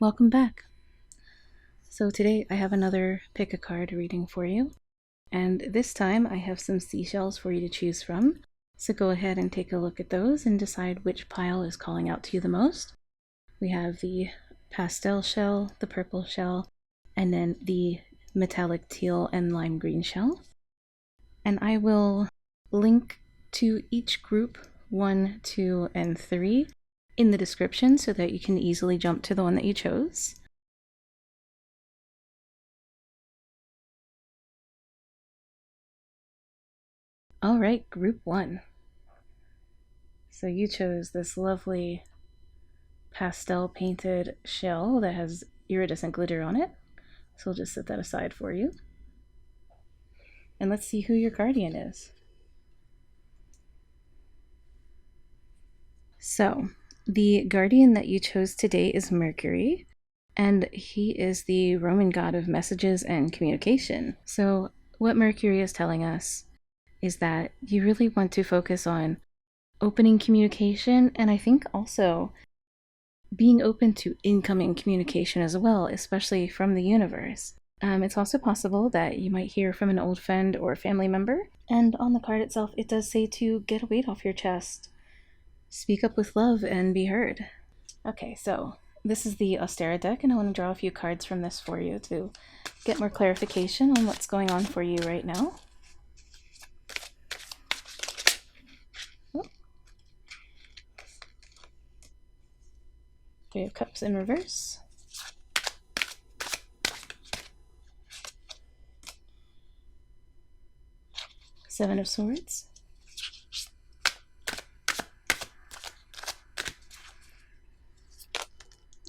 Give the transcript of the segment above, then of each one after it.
Welcome back. So today I have another pick a card reading for you, and this time I have some seashells for you to choose from. So go ahead and take a look at those and decide which pile is calling out to you the most. We have the pastel shell, the purple shell, and then the metallic teal and lime green shell. And I will link to each group 1, 2, and 3 in the description so that you can easily jump to the one that you chose. All right, group 1. So you chose this lovely pastel painted shell that has iridescent glitter on it. So we'll just set that aside for you. And let's see who your guardian is. So the guardian that you chose today is Mercury, and he is the Roman god of messages and communication. So what Mercury is telling us is that you really want to focus on opening communication, and I think also being open to incoming communication as well, especially from the universe. It's also possible that you might hear from an old friend or family member, and on the card itself it does say to get a weight off your chest, speak up with love, and be heard. Okay, so this is the Ostera deck, and I want to draw a few cards from this for you to get more clarification on what's going on for you right now. Oh. Three of Cups in reverse. Seven of Swords.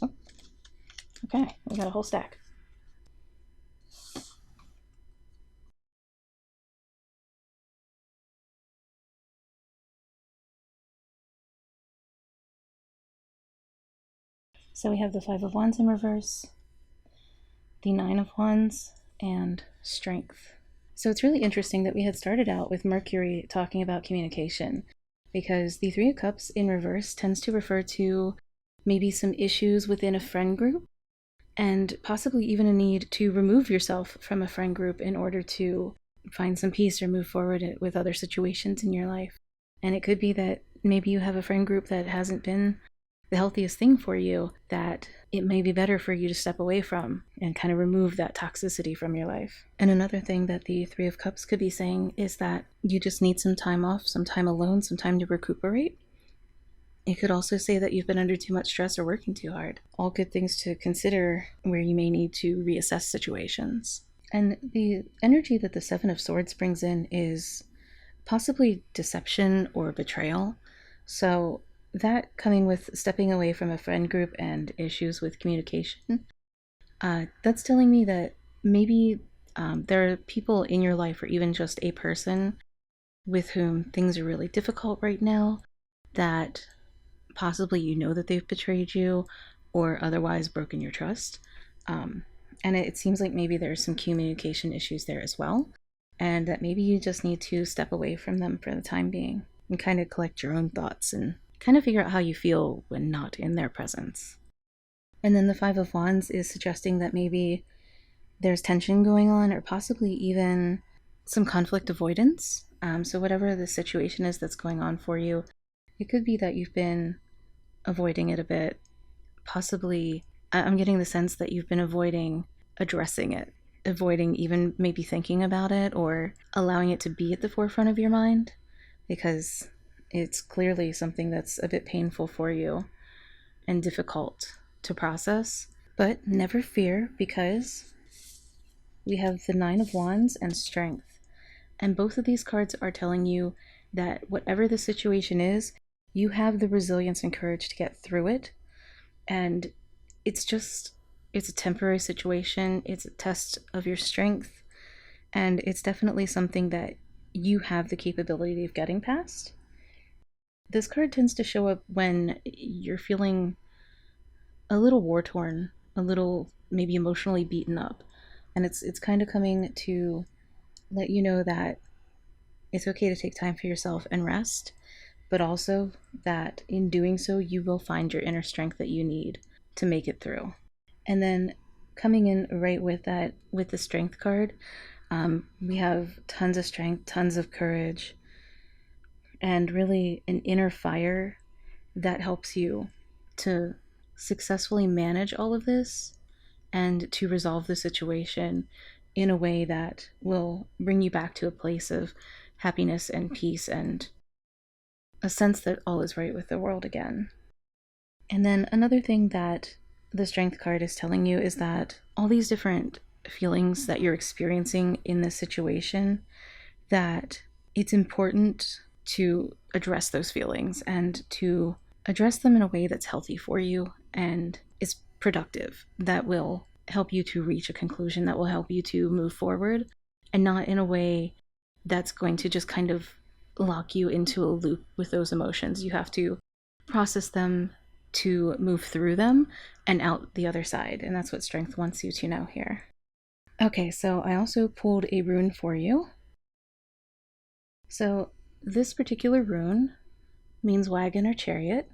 Oh, okay, we got a whole stack. So we have the Five of Wands in reverse, the Nine of Wands, and Strength. So it's really interesting that we had started out with Mercury talking about communication, because the Three of Cups in reverse tends to refer to maybe some issues within a friend group, and possibly even a need to remove yourself from a friend group in order to find some peace or move forward with other situations in your life. And it could be that maybe you have a friend group that hasn't been the healthiest thing for you, that it may be better for you to step away from and kind of remove that toxicity from your life. And another thing that the Three of Cups could be saying is that you just need some time off, some time alone, some time to recuperate. It could also say that you've been under too much stress or working too hard. All good things to consider where you may need to reassess situations. And the energy that the Seven of Swords brings in is possibly deception or betrayal. So that coming with stepping away from a friend group and issues with communication, that's telling me that maybe there are people in your life, or even just a person with whom things are really difficult right now, that possibly you know that they've betrayed you or otherwise broken your trust. And it seems like maybe there's some communication issues there as well, and that maybe you just need to step away from them for the time being and kind of collect your own thoughts and kind of figure out how you feel when not in their presence. And then the Five of Wands is suggesting that maybe there's tension going on, or possibly even some conflict avoidance. So whatever the situation is that's going on for you, it could be that you've been avoiding it a bit. Possibly, I'm getting the sense that you've been avoiding addressing it, avoiding even maybe thinking about it or allowing it to be at the forefront of your mind, because it's clearly something that's a bit painful for you and difficult to process. But never fear, because we have the Nine of Wands and Strength. And both of these cards are telling you that whatever the situation is, you have the resilience and courage to get through it. And it's a temporary situation. It's a test of your strength. And it's definitely something that you have the capability of getting past. This card tends to show up when you're feeling a little war torn, a little maybe emotionally beaten up. And it's kind of coming to let you know that it's okay to take time for yourself and rest, but also that in doing so, you will find your inner strength that you need to make it through. And then coming in right with that, with the strength card, we have tons of strength, tons of courage, and really an inner fire that helps you to successfully manage all of this and to resolve the situation in a way that will bring you back to a place of happiness and peace and a sense that all is right with the world again. And then another thing that the strength card is telling you is that all these different feelings that you're experiencing in this situation, that it's important to address those feelings and to address them in a way that's healthy for you and is productive, that will help you to reach a conclusion, that will help you to move forward, and not in a way that's going to just kind of lock you into a loop with those emotions. You have to process them to move through them and out the other side, and that's what strength wants you to know here. Okay, so I also pulled a rune for you. So this particular rune means wagon or chariot.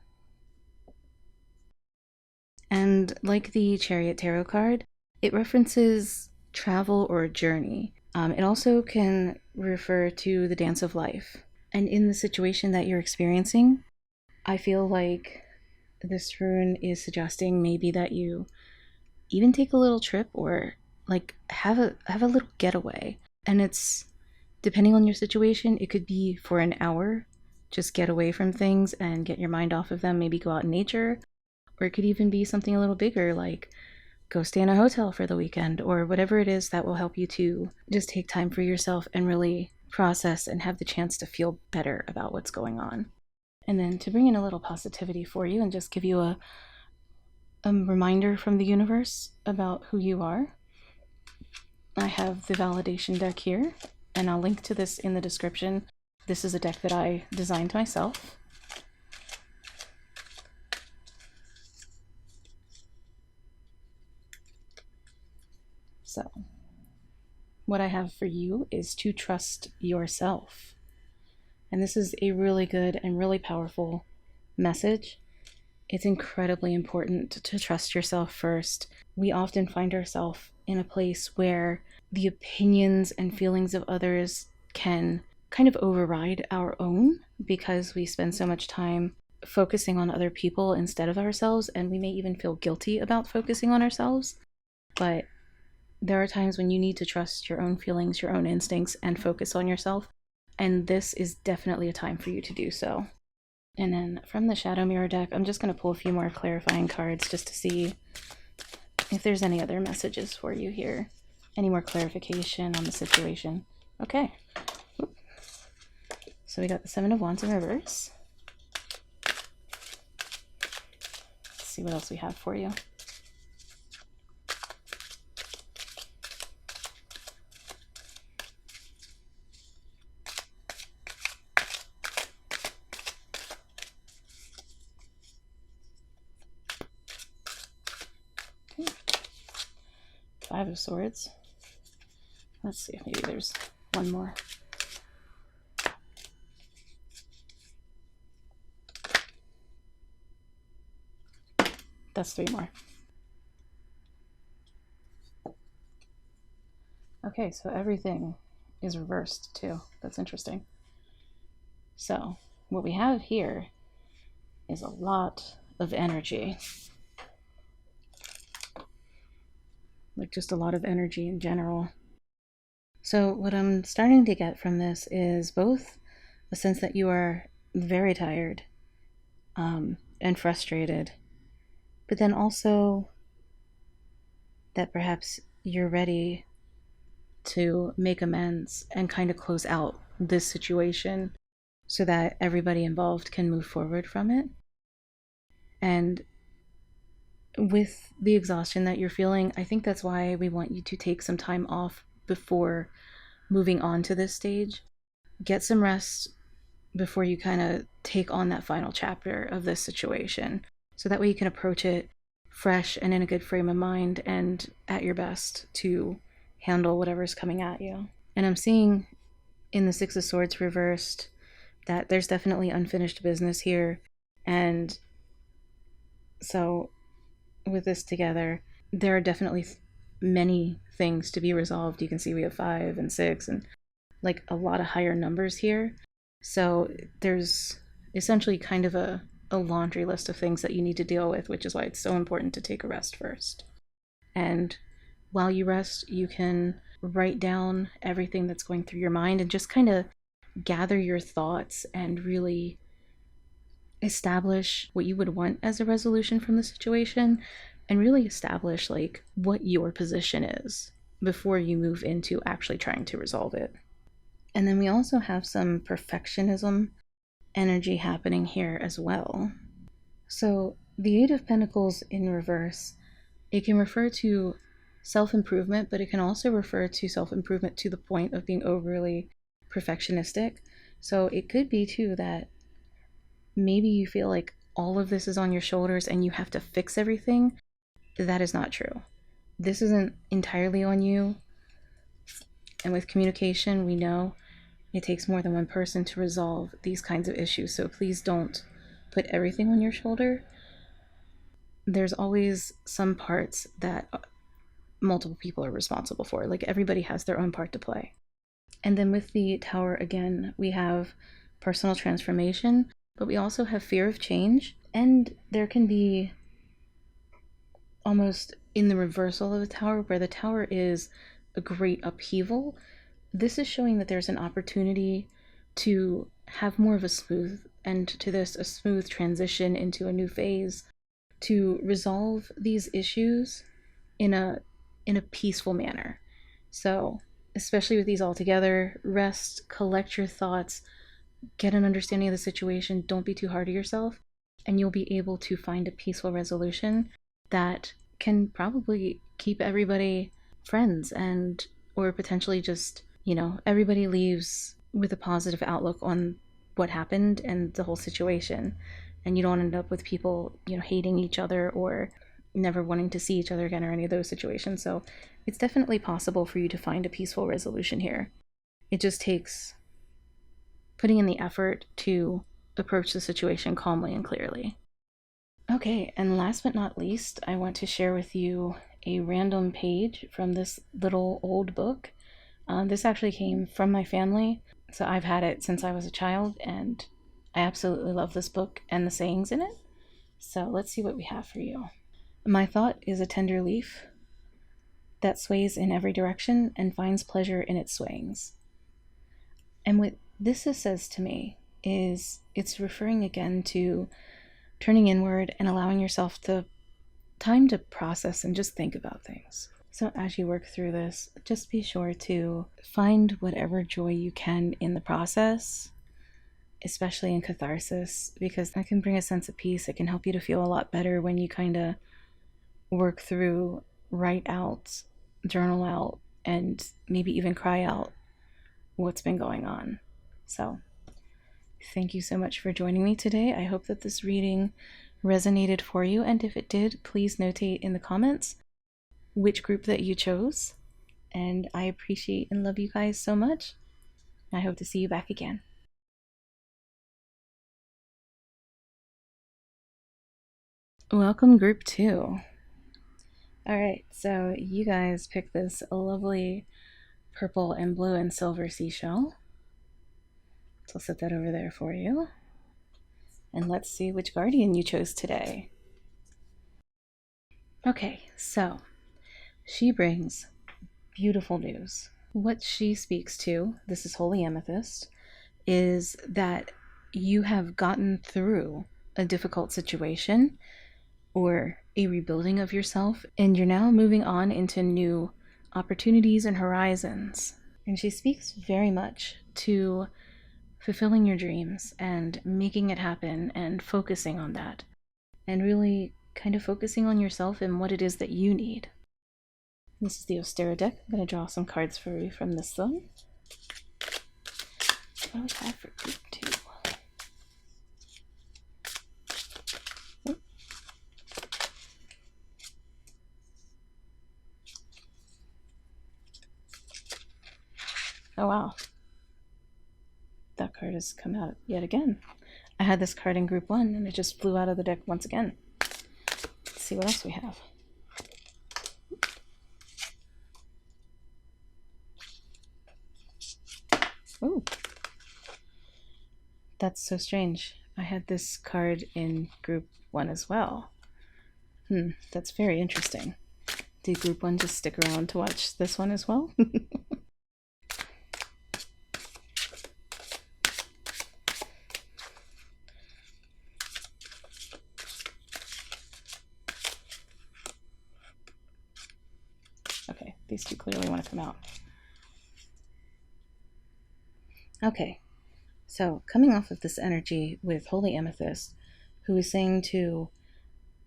And like the Chariot Tarot card, it references travel or journey. It also can refer to the dance of life. And in the situation that you're experiencing, I feel like this rune is suggesting maybe that you even take a little trip or like have a little getaway. And it's depending on your situation, it could be for an hour, just get away from things and get your mind off of them, maybe go out in nature. Or it could even be something a little bigger, like go stay in a hotel for the weekend, or whatever it is that will help you to just take time for yourself and really process and have the chance to feel better about what's going on. And then to bring in a little positivity for you and just give you a reminder from the universe about who you are, I have the validation deck here, and I'll link to this in the description. This is a deck that I designed myself. So, what I have for you is to trust yourself. And this is a really good and really powerful message. It's incredibly important to trust yourself first. We often find ourselves in a place where the opinions and feelings of others can kind of override our own because we spend so much time focusing on other people instead of ourselves, and we may even feel guilty about focusing on ourselves. But there are times when you need to trust your own feelings, your own instincts, and focus on yourself. And this is definitely a time for you to do so. And then from the Shadow Mirror deck, I'm just going to pull a few more clarifying cards just to see if there's any other messages for you here. Any more clarification on the situation. Okay. So we got the Seven of Wands in reverse. Let's see what else we have for you. Five of Swords. Let's see if maybe there's one more. That's three more. Okay, so everything is reversed too. That's interesting. So what we have here is a lot of energy. Like just a lot of energy in general. So what I'm starting to get from this is both a sense that you are very tired and frustrated, but then also that perhaps you're ready to make amends and kind of close out this situation so that everybody involved can move forward from it. And with the exhaustion that you're feeling, I think that's why we want you to take some time off before moving on to this stage. Get some rest before you kind of take on that final chapter of this situation. So that way you can approach it fresh and in a good frame of mind and at your best to handle whatever's coming at you. And I'm seeing in the Six of Swords reversed that there's definitely unfinished business here. And so with this together, there are definitely many things to be resolved. You can see we have 5 and 6 and like a lot of higher numbers here. So there's essentially kind of a laundry list of things that you need to deal with, which is why it's so important to take a rest first. And while you rest, you can write down everything that's going through your mind and just kind of gather your thoughts and really establish what you would want as a resolution from the situation, and really establish like what your position is before you move into actually trying to resolve it. And then we also have some perfectionism energy happening here as well. So the Eight of Pentacles in reverse, it can refer to self-improvement, but it can also refer to self-improvement to the point of being overly perfectionistic. So it could be too that maybe you feel like all of this is on your shoulders and you have to fix everything. That is not true. This isn't entirely on you. And with communication, we know it takes more than one person to resolve these kinds of issues. So please don't put everything on your shoulder. There's always some parts that multiple people are responsible for. Like everybody has their own part to play. And then with the Tower again, we have personal transformation, but we also have fear of change. And there can be almost in the reversal of the Tower, where the Tower is a great upheaval. This is showing that there's an opportunity to have more of a smooth end to this, a smooth transition into a new phase, to resolve these issues in a peaceful manner. So, especially with these all together, rest, collect your thoughts, get an understanding of the situation, don't be too hard on yourself, and you'll be able to find a peaceful resolution that can probably keep everybody friends, and or potentially just, everybody leaves with a positive outlook on what happened and the whole situation, and you don't end up with people, hating each other or never wanting to see each other again or any of those situations. So it's definitely possible for you to find a peaceful resolution here. It just takes putting in the effort to approach the situation calmly and clearly. Okay, and last but not least, I want to share with you a random page from this little old book. This actually came from my family, so I've had it since I was a child, and I absolutely love this book and the sayings in it. So let's see what we have for you. My thought is a tender leaf that sways in every direction and finds pleasure in its swayings. And what this says to me is it's referring again to turning inward and allowing yourself the time to process and just think about things. So as you work through this, just be sure to find whatever joy you can in the process, especially in catharsis, because that can bring a sense of peace. It can help you to feel a lot better when you kind of work through, write out, journal out, and maybe even cry out what's been going on. So thank you so much for joining me today. I hope that this reading resonated for you, and if it did, please notate in the comments which group that you chose. And I appreciate and love you guys so much. I hope to see you back again. Welcome, group 2. Alright, so you guys picked this lovely purple and blue and silver seashell. So I'll set that over there for you. And let's see which guardian you chose today. Okay, so she brings beautiful news. What she speaks to, this is Holy Amethyst, is that you have gotten through a difficult situation or a rebuilding of yourself, and you're now moving on into new opportunities and horizons. And she speaks very much to fulfilling your dreams and making it happen and focusing on that, and really kind of focusing on yourself and what it is that you need. This is the Ostara deck. I'm going to draw some cards for you from this one. What do we have for group 2? Oh wow, that card has come out yet again. I had this card in group 1 and it just flew out of the deck once again. Let's see what else we have. That's so strange. I had this card in group 1 as well. That's very interesting. Did group 1 just stick around to watch this one as well? Okay, these two clearly want to come out. Okay, so coming off of this energy with Holy Amethyst, who is saying to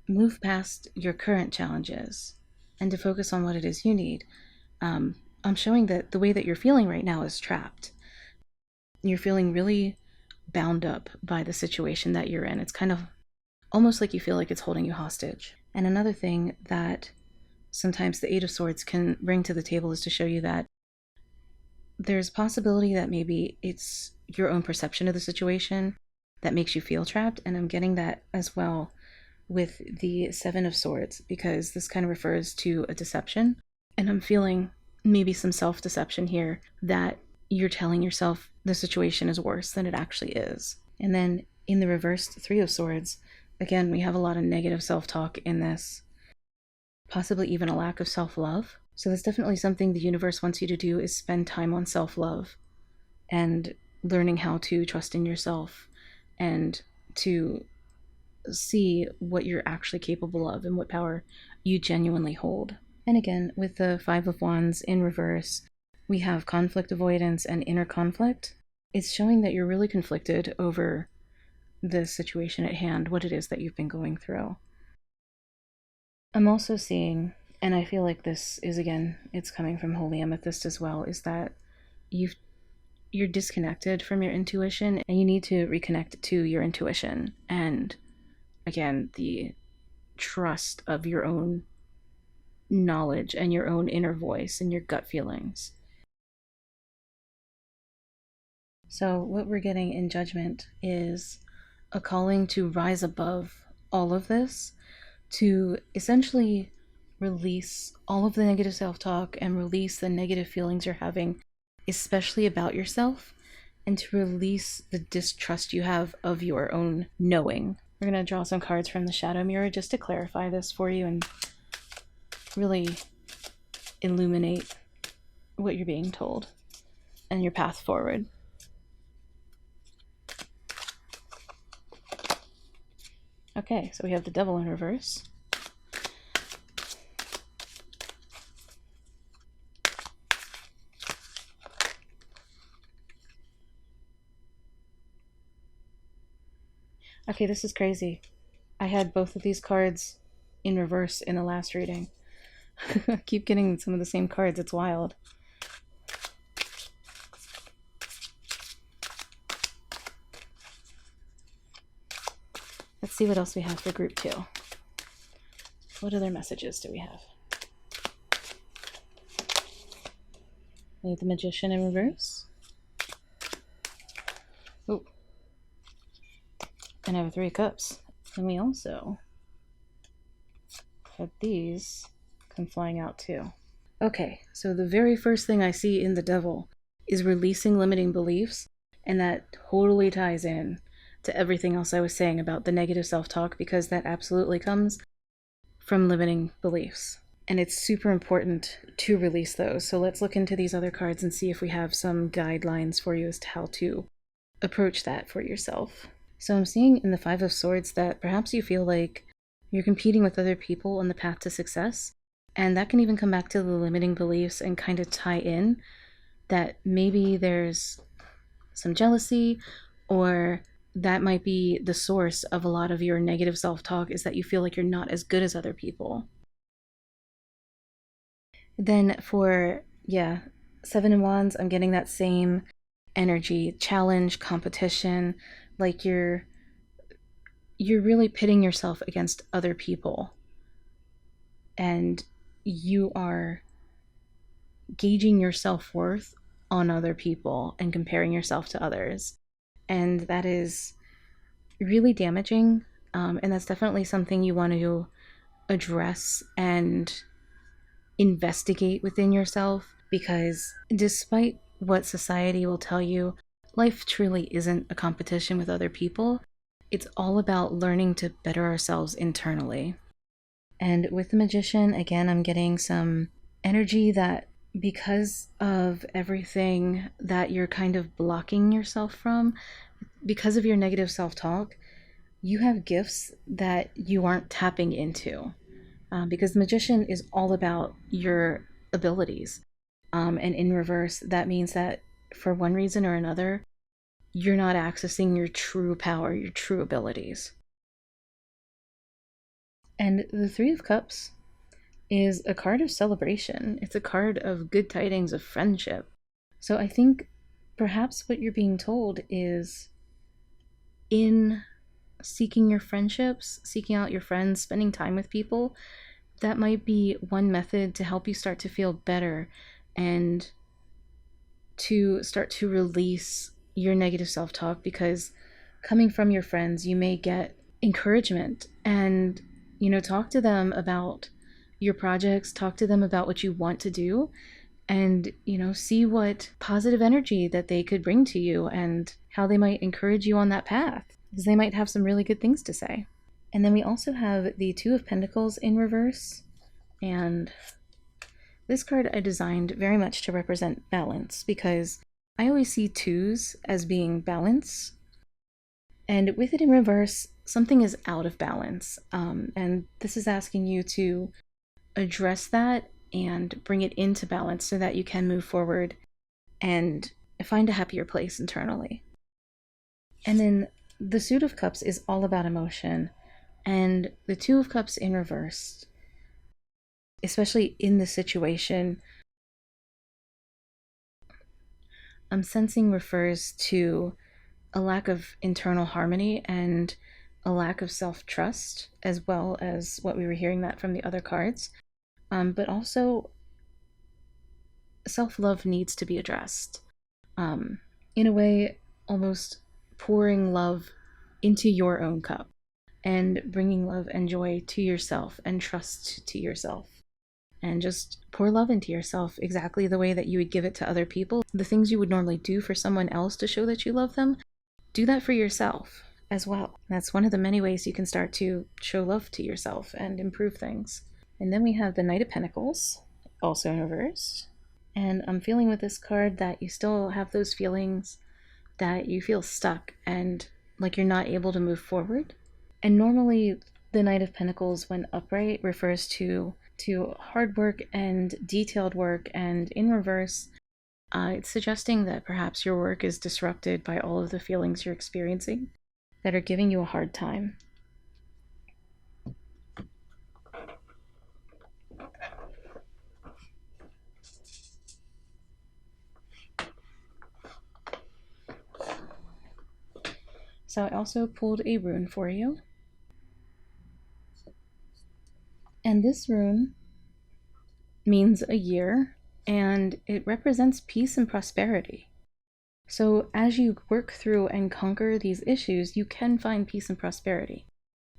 move past your current challenges and to focus on what it is you need, I'm showing that the way that you're feeling right now is trapped. You're feeling really bound up by the situation that you're in. It's kind of almost like you feel like it's holding you hostage. And another thing that sometimes the Eight of Swords can bring to the table is to show you that there's a possibility that maybe it's your own perception of the situation that makes you feel trapped. And I'm getting that as well with the Seven of Swords, because this kind of refers to a deception. And I'm feeling maybe some self-deception here, that you're telling yourself the situation is worse than it actually is. And then in the reversed Three of Swords, again, we have a lot of negative self-talk in this, possibly even a lack of self-love. So that's definitely something the universe wants you to do, is spend time on self-love and learning how to trust in yourself and to see what you're actually capable of and what power you genuinely hold. And again, with the Five of Wands in reverse, we have conflict avoidance and inner conflict. It's showing that you're really conflicted over the situation at hand, what it is that you've been going through. I'm also seeing, and I feel like this is, again, it's coming from Holy Amethyst as well, is that you're disconnected from your intuition and you need to reconnect to your intuition. And again, the trust of your own knowledge and your own inner voice and your gut feelings. So what we're getting in Judgment is a calling to rise above all of this, to essentially release all of the negative self-talk and release the negative feelings you're having, especially about yourself, and to release the distrust you have of your own knowing. We're going to draw some cards from the Shadow Mirror just to clarify this for you and really illuminate what you're being told and your path forward. Okay, so we have the Devil in reverse. Okay, this is crazy. I had both of these cards in reverse in the last reading. I keep getting some of the same cards, it's wild. Let's see what else we have for group 2. What other messages do we have? We have the Magician in reverse. Oh. And I have 3 of Cups. And we also have these come flying out too. Okay, so the very first thing I see in the Devil is releasing limiting beliefs, and that totally ties in to everything else I was saying about the negative self-talk, because that absolutely comes from limiting beliefs. And it's super important to release those. So let's look into these other cards and see if we have some guidelines for you as to how to approach that for yourself. So I'm seeing in the Five of Swords that perhaps you feel like you're competing with other people on the path to success. And that can even come back to the limiting beliefs and kind of tie in that maybe there's some jealousy, or that might be the source of a lot of your negative self-talk, is that you feel like you're not as good as other people. Then for, Seven of Wands, I'm getting that same energy, challenge, competition, like you're really pitting yourself against other people. And you are gauging your self-worth on other people and comparing yourself to others. And that is really damaging. And that's definitely something you want to address and investigate within yourself, because despite what society will tell you, life truly isn't a competition with other people. It's all about learning to better ourselves internally. And with the Magician, again, I'm getting some energy that because of everything that you're kind of blocking yourself from, because of your negative self-talk, you have gifts that you aren't tapping into. Because the Magician is all about your abilities. And in reverse, that means that for one reason or another, you're not accessing your true power, your true abilities. And the Three of Cups is a card of celebration. It's a card of good tidings of friendship. So I think perhaps what you're being told is, in seeking your friendships, seeking out your friends, spending time with people, that might be one method to help you start to feel better and to start to release your negative self-talk, because coming from your friends, you may get encouragement and, talk to them about your projects, talk to them about what you want to do, and, see what positive energy that they could bring to you and how they might encourage you on that path, because they might have some really good things to say. And then we also have the Two of Pentacles in reverse, and this card I designed very much to represent balance, because I always see twos as being balance, and with it in reverse, something is out of balance, and this is asking you to address that and bring it into balance so that you can move forward and find a happier place internally. And then the Suit of Cups is all about emotion, and the Two of Cups in reverse, especially in this situation, I'm sensing refers to a lack of internal harmony and a lack of self-trust, as well as what we were hearing that from the other cards. But also, self-love needs to be addressed. In a way, almost pouring love into your own cup and bringing love and joy to yourself and trust to yourself. And just pour love into yourself exactly the way that you would give it to other people. The things you would normally do for someone else to show that you love them, do that for yourself as well. That's one of the many ways you can start to show love to yourself and improve things. And then we have the Knight of Pentacles, also in reverse. And I'm feeling with this card that you still have those feelings that you feel stuck and like you're not able to move forward. And normally the Knight of Pentacles, when upright, refers to hard work and detailed work, and in reverse, it's suggesting that perhaps your work is disrupted by all of the feelings you're experiencing that are giving you a hard time. So I also pulled a rune for you. And this rune means a year, and it represents peace and prosperity. So as you work through and conquer these issues, you can find peace and prosperity.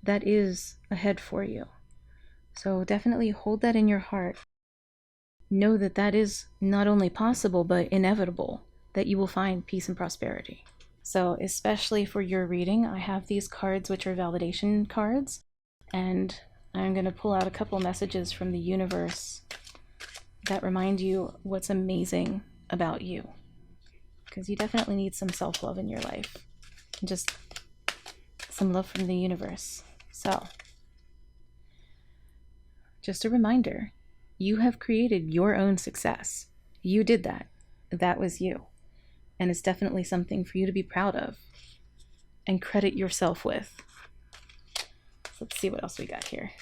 That is ahead for you. So definitely hold that in your heart. Know that that is not only possible, but inevitable, that you will find peace and prosperity. So especially for your reading, I have these cards which are validation cards, and I'm going to pull out a couple messages from the universe that remind you what's amazing about you, because you definitely need some self-love in your life, and just some love from the universe. So just a reminder, you have created your own success. You did that. That was you. And it's definitely something for you to be proud of and credit yourself with. Let's see what else we got here.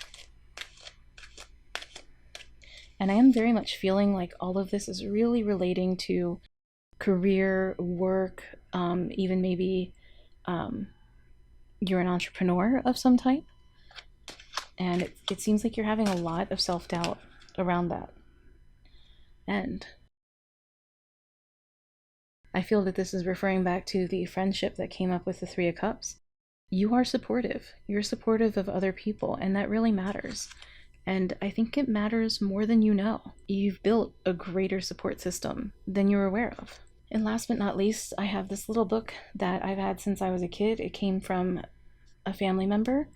And I am very much feeling like all of this is really relating to career, work, even maybe you're an entrepreneur of some type. And it seems like you're having a lot of self-doubt around that. And I feel that this is referring back to the friendship that came up with the Three of Cups. You are supportive. You're supportive of other people, and that really matters. And I think it matters more than you know. You've built a greater support system than you're aware of. And last but not least, I have this little book that I've had since I was a kid. It came from a family member,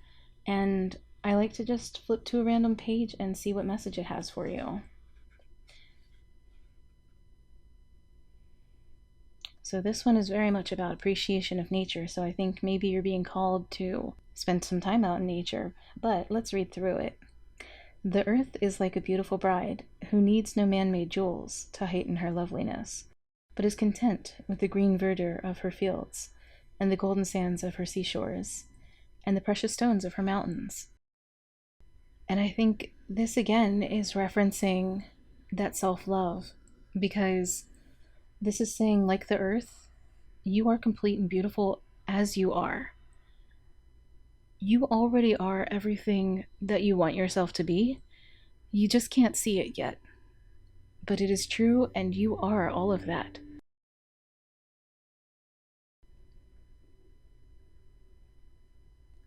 and I like to just flip to a random page and see what message it has for you. So this one is very much about appreciation of nature, so I think maybe you're being called to spend some time out in nature, but let's read through it. The earth is like a beautiful bride who needs no man-made jewels to heighten her loveliness, but is content with the green verdure of her fields, and the golden sands of her seashores, and the precious stones of her mountains. And I think this again is referencing that self-love, because this is saying, like the earth, you are complete and beautiful as you are. You already are everything that you want yourself to be. You just can't see it yet. But it is true, and you are all of that.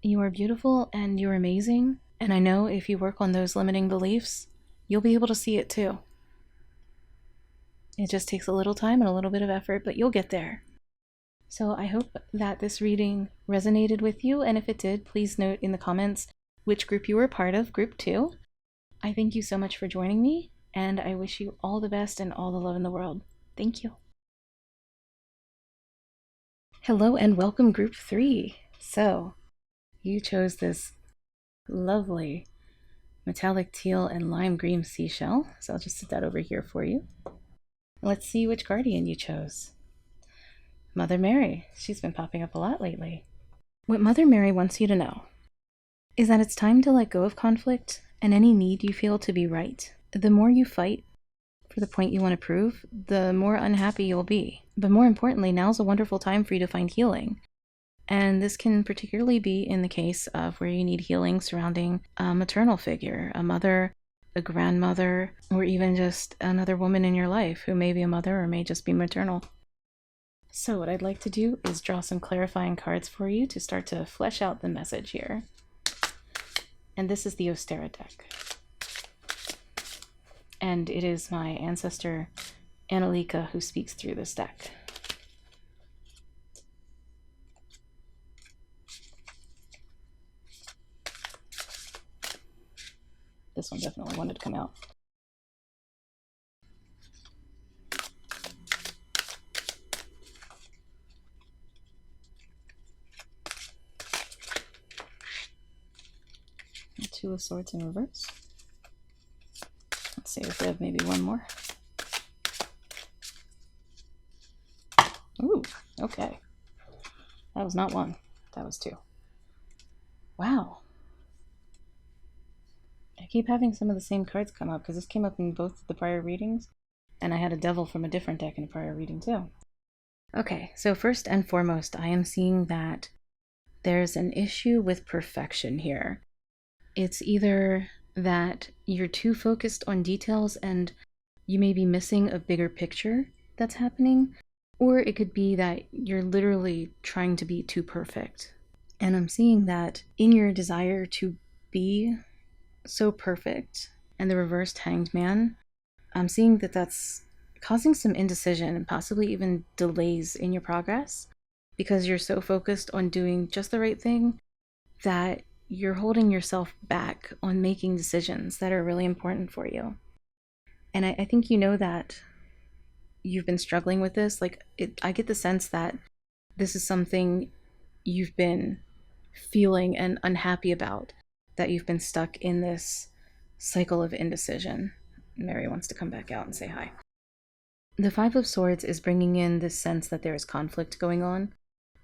You are beautiful and you're amazing, and I know if you work on those limiting beliefs, you'll be able to see it too. It just takes a little time and a little bit of effort, but you'll get there. So I hope that this reading resonated with you, and if it did, please note in the comments which group you were part of, group 2. I thank you so much for joining me, and I wish you all the best and all the love in the world. Thank you. Hello and welcome, group 3. So, you chose this lovely metallic teal and lime green seashell, so I'll just set that over here for you. Let's see which guardian you chose. Mother Mary. She's been popping up a lot lately. What Mother Mary wants you to know is that it's time to let go of conflict and any need you feel to be right. The more you fight for the point you want to prove, the more unhappy you'll be. But more importantly, now's a wonderful time for you to find healing. And this can particularly be in the case of where you need healing surrounding a maternal figure, a mother, a grandmother, or even just another woman in your life who may be a mother or may just be maternal. So what I'd like to do is draw some clarifying cards for you to start to flesh out the message here. And this is the Ostara deck. And it is my ancestor, Annalika, who speaks through this deck. This one definitely wanted to come out. Two of Swords in reverse. Let's see if we have maybe one more. Ooh, okay. That was not one. That was two. Wow. I keep having some of the same cards come up because this came up in both the prior readings, and I had a devil from a different deck in a prior reading too. Okay, so first and foremost, I am seeing that there's an issue with perfection here. It's either that you're too focused on details and you may be missing a bigger picture that's happening, or it could be that you're literally trying to be too perfect. And I'm seeing that in your desire to be so perfect and the reversed Hanged Man, I'm seeing that that's causing some indecision and possibly even delays in your progress because you're so focused on doing just the right thing that you're holding yourself back on making decisions that are really important for you. And I think you know that you've been struggling with this. I get the sense that this is something you've been feeling and unhappy about, that you've been stuck in this cycle of indecision. Mary wants to come back out and say hi. The Five of Swords is bringing in this sense that there is conflict going on.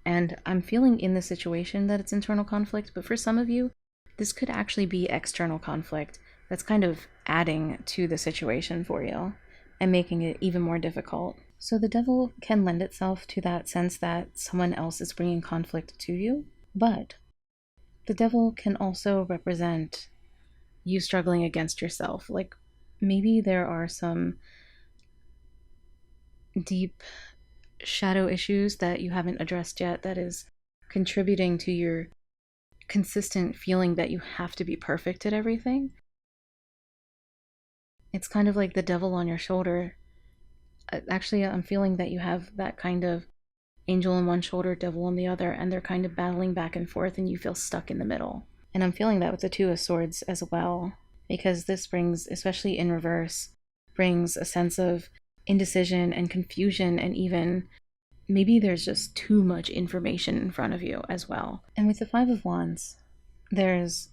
And I'm feeling in this situation that it's internal conflict, but for some of you, this could actually be external conflict that's kind of adding to the situation for you and making it even more difficult. So the devil can lend itself to that sense that someone else is bringing conflict to you, but the devil can also represent you struggling against yourself. Like maybe there are some deep shadow issues that you haven't addressed yet that is contributing to your consistent feeling that you have to be perfect at everything. It's kind of like the devil on your shoulder Actually, I'm feeling that you have that kind of angel on one shoulder, devil on the other, and they're kind of battling back and forth, and you feel stuck in the middle. And I'm feeling that with the Two of Swords as well, because this brings, especially in reverse, brings a sense of indecision and confusion, and even maybe there's just too much information in front of you as well. And with the Five of Wands, there's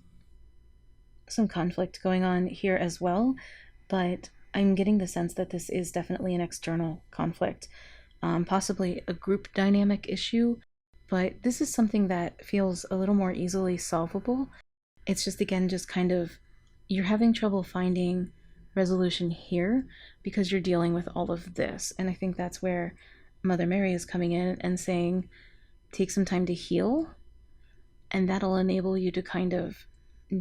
some conflict going on here as well, but I'm getting the sense that this is definitely an external conflict, possibly a group dynamic issue, but this is something that feels a little more easily solvable. It's just, again, just kind of, you're having trouble finding resolution here because you're dealing with all of this. And I think that's where Mother Mary is coming in and saying, take some time to heal, and that'll enable you to kind of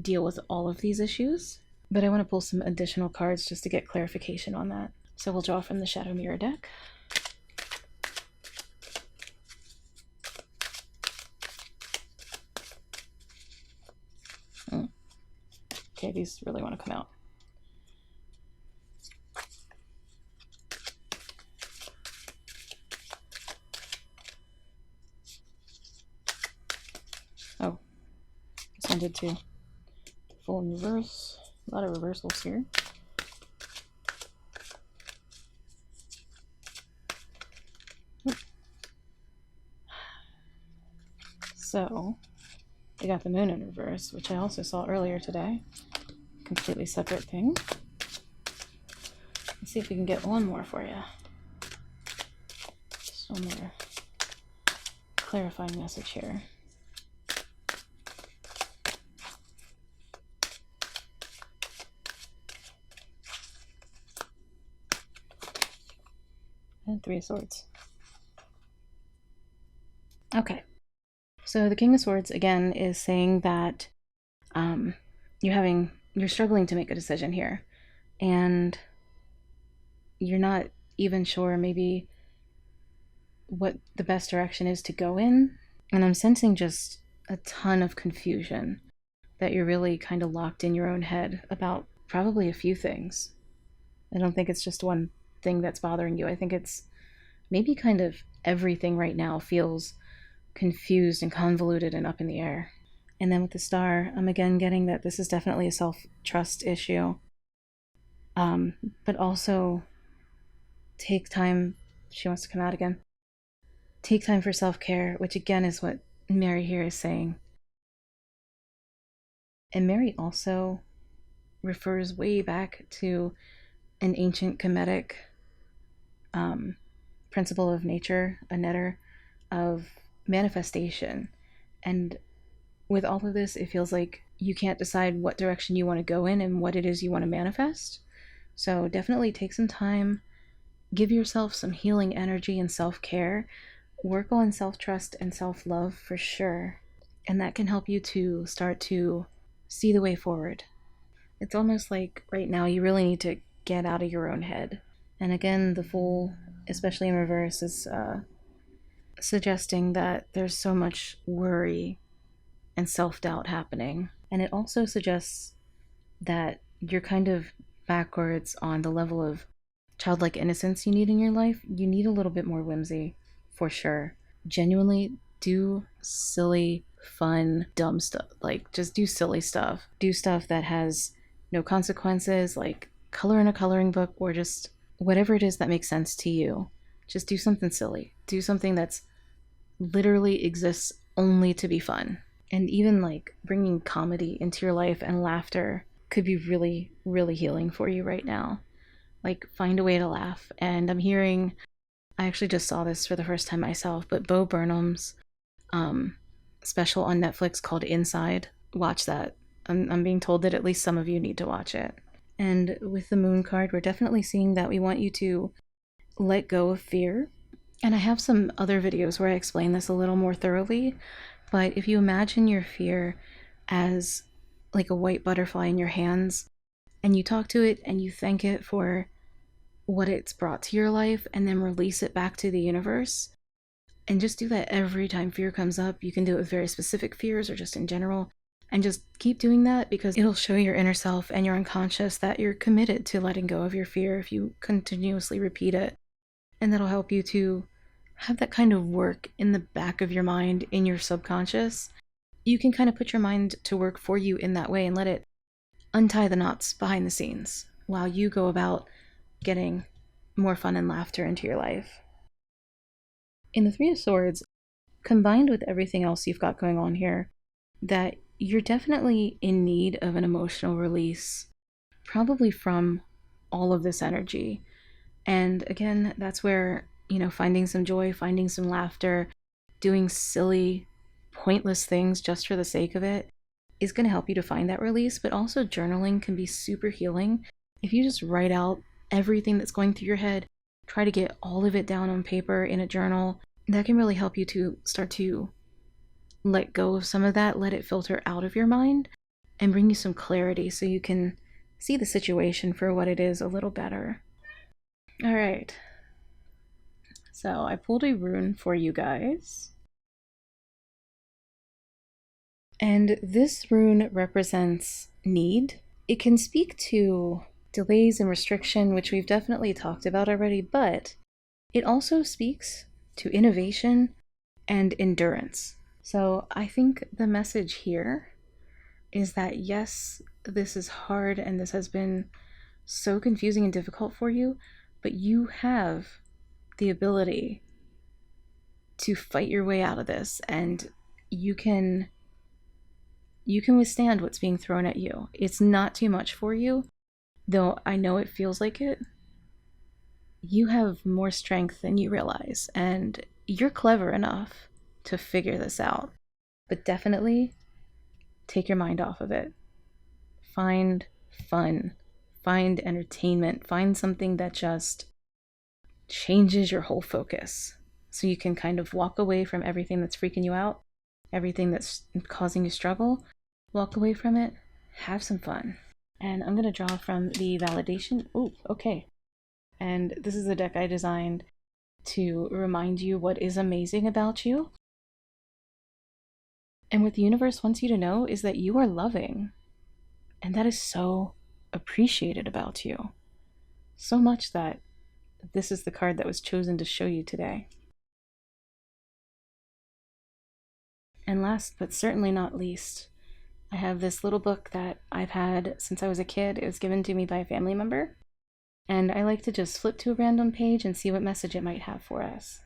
deal with all of these issues. But I want to pull some additional cards just to get clarification on that. So we'll draw from the Shadow Mirror deck. Okay, these really want to come out. Oh, this one did too. Full in reverse. A lot of reversals here. So, we got the Moon in reverse, which I also saw earlier today. Completely separate thing. Let's see if we can get one more for you. Just one more clarifying message here. And Three of Swords. Okay. So the King of Swords, again, is saying that you're struggling to make a decision here. And you're not even sure maybe what the best direction is to go in. And I'm sensing just a ton of confusion, that you're really kind of locked in your own head about probably a few things. I don't think it's just one thing that's bothering you. I think it's maybe kind of everything right now feels confused and convoluted and up in the air. And then with the Star, I'm again getting that this is definitely a self-trust issue. But also take time. She wants to come out again. Take time for self-care, which again is what Mary here is saying. And Mary also refers way back to an ancient Kemetic principle of nature, a netter of manifestation. And with all of this, it feels like you can't decide what direction you want to go in and what it is you want to manifest. So definitely take some time, give yourself some healing energy and self-care, work on self-trust and self-love for sure. And that can help you to start to see the way forward. It's almost like right now you really need to get out of your own head. And again, the Fool, especially in reverse, is suggesting that there's so much worry and self-doubt happening. And it also suggests that you're kind of backwards on the level of childlike innocence you need in your life. You need a little bit more whimsy, for sure. Genuinely do silly, fun, dumb stuff. Like, just do silly stuff. Do stuff that has no consequences, like color in a coloring book, or just whatever it is that makes sense to you. Just do something silly. Do something that's literally exists only to be fun. And even like bringing comedy into your life and laughter could be really, really healing for you right now. Like, find a way to laugh. And I'm hearing, I actually just saw this for the first time myself, but Bo Burnham's special on Netflix called Inside. Watch that. I'm being told that at least some of you need to watch it. And with the Moon card, we're definitely seeing that we want you to let go of fear. And I have some other videos where I explain this a little more thoroughly. But if you imagine your fear as like a white butterfly in your hands, and you talk to it and you thank it for what it's brought to your life, and then release it back to the universe, and just do that every time fear comes up. You can do it with very specific fears or just in general, and just keep doing that, because it'll show your inner self and your unconscious that you're committed to letting go of your fear if you continuously repeat it. And that'll help you to have that kind of work in the back of your mind, in your subconscious. You can kind of put your mind to work for you in that way and let it untie the knots behind the scenes while you go about getting more fun and laughter into your life. In the Three of Swords, combined with everything else you've got going on here, that you're definitely in need of an emotional release, probably from all of this energy. And again, that's where, finding some joy, finding some laughter, doing silly, pointless things just for the sake of it is going to help you to find that release. But also, journaling can be super healing. If you just write out everything that's going through your head, try to get all of it down on paper in a journal, that can really help you to start to let go of some of that, let it filter out of your mind, and bring you some clarity so you can see the situation for what it is a little better. All right. So I pulled a rune for you guys. And this rune represents need. It can speak to delays and restriction, which we've definitely talked about already, but it also speaks to innovation and endurance. So I think the message here is that yes, this is hard and this has been so confusing and difficult for you, but you have the ability to fight your way out of this, and you can withstand what's being thrown at you. It's not too much for you, though I know it feels like it. You have more strength than you realize, and you're clever enough to figure this out. But definitely take your mind off of it. Find fun, find entertainment, find something that just changes your whole focus so you can kind of walk away from everything that's freaking you out, everything that's causing you struggle. Walk away from it, have some fun. And I'm going to draw from the validation. Oh, okay. And this is a deck I designed to remind you what is amazing about you. And what the universe wants you to know is that you are loving. And that is so appreciated about you. So much that this is the card that was chosen to show you today. And last but certainly not least, I have this little book that I've had since I was a kid. It was given to me by a family member. And I like to just flip to a random page and see what message it might have for us.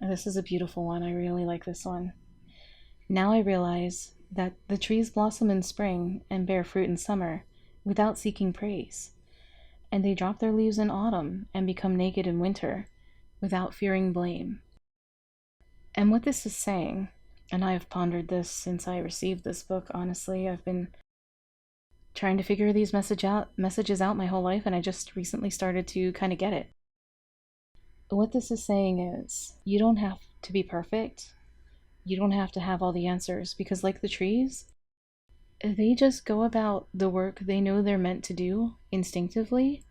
This is a beautiful one. I really like this one. Now I realize that the trees blossom in spring and bear fruit in summer without seeking praise. And they drop their leaves in autumn and become naked in winter without fearing blame. And what this is saying, and I have pondered this since I received this book, honestly, I've been trying to figure these messages out my whole life, and I just recently started to kind of get it. What this is saying is, you don't have to be perfect. You don't have to have all the answers, because like the trees, they just go about the work they know they're meant to do instinctively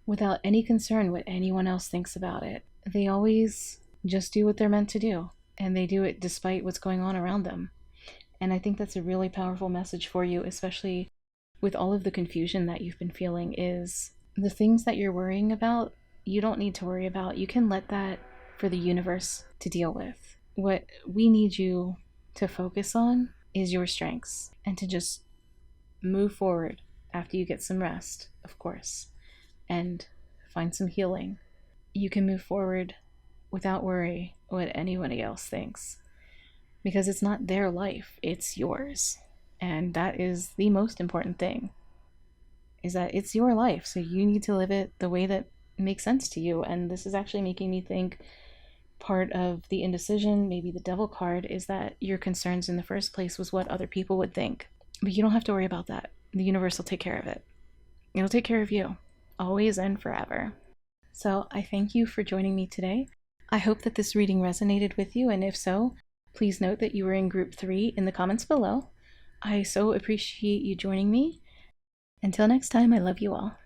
without any concern what anyone else thinks about it. They always just do what they're meant to do, and they do it despite what's going on around them. And I think that's a really powerful message for you, especially with all of the confusion that you've been feeling, is the things that you're worrying about, you don't need to worry about. You can let that for the universe to deal with. What we need you to focus on is your strengths, and to just move forward after you get some rest, of course, and find some healing. You can move forward without worry what anybody else thinks, because it's not their life, it's yours. And that is the most important thing, is that it's your life, so you need to live it the way that makes sense to you. And this is actually making me think part of the indecision, maybe the devil card, is that your concerns in the first place was what other people would think. But you don't have to worry about that. The universe will take care of it. It'll take care of you, always and forever. So I thank you for joining me today. I hope that this reading resonated with you, and if so, please note that you were in group 3 in the comments below. I so appreciate you joining me. Until next time, I love you all.